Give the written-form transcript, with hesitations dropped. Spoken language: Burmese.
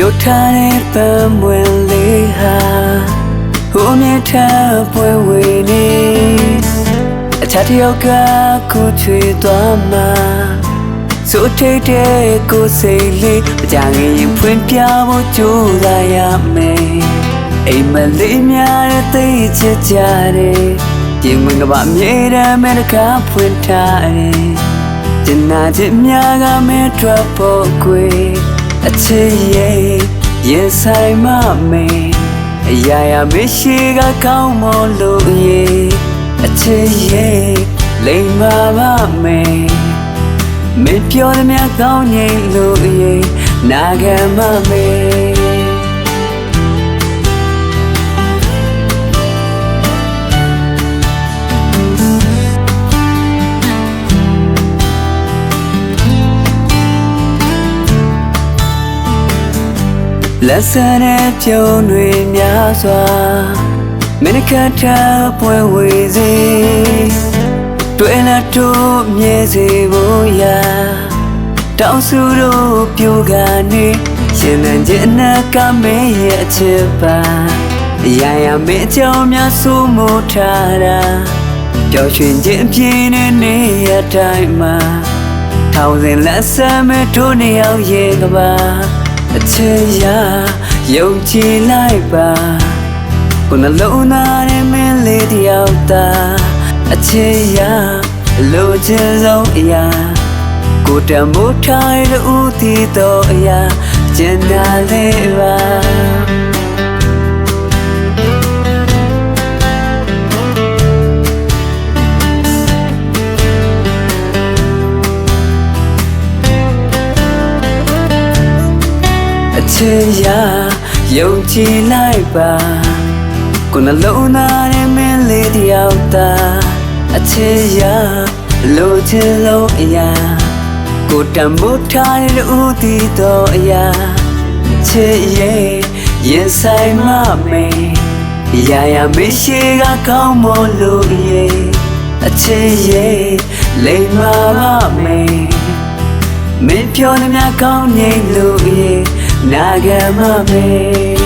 ပြောထားတဲ့ပန်းမွယ်လေးဟာဟိုမြတ်ထားပွဲဝေနေအခြားတစ်ယောက်ကကိုချွေသွားမှာဆိုထိတ်တဲ့ကိုယ်စိတ်လေးမကြငင်ရင်ဖွင့်ပြဖို့ကြိုးစားရမယ်အိမ်မလေးများတဲ့သိချစ်ကြတယ်ပြင်ဝင်ကပါမြေတမ်းမဲ့တကားဖွင့်ထားတယ်ကျင်နာချစ်များကမဲထွက်ဖို့ကွယ်အချစ်ရဲ့ရင်ဆိုင်မမယ်အရာရာမရှိကကောင်းမလို့ရဲ့အချစ်ရဲ့လိမ်မာပါမယ်မင်းပြောသမျှကောင်းငြိမ်လို့ရဲ့နာခံမမယ်လက်စတဲ့ပြုံးတွေများစွာမင်းကထားပွဲဝေစေတွေ့လာတို့မြဲစေဖို့ရာတောင်းစုတို့ပြိုကနေရှင်လန်းခြင်းနဲ့ကမဲရဲ့အချစ်ပါအရာရာမင်းအကြောင်းများဆိုမို့ထားတာပျော်ရွှင်ခြင်းပြင်းတဲ့နေရတိုင်းမှာထောင်စဉ်လက်စမဲ့တို့နှစ်ယောက်ရဲ့ကပါအချစ်ရာယုံကြည်လိုက်ပါကိုယ်နှလုံးသားနဲ့မင်းလေးတယောက်သာအချစ်ရာလိုချင်ဆုံးအရာကိုတံမိုးထားတဲ့ဦးတည်သောအရာကျင်နာလေးပါအချစ်ရာယုံကြည်လိုက်ပါကိုယ်နှလုံးသားနဲ့မင်းလေးတယောက်သာအချစ်ရာလိုချင်ဆုံးအရာကိုတံမိုးထားတဲ့ဦးတည်သောအရာချစ်ရဲ့ရင်ဆိုင်မမယ်ရာရာမရှိကကောင်းမလို့ရဲ့အချစ်ရဲ့လိမ်မာပါမယ်မင်းပြောသမျှကောင်းငြိမ်လို့ရဲ့နာခံမမယ်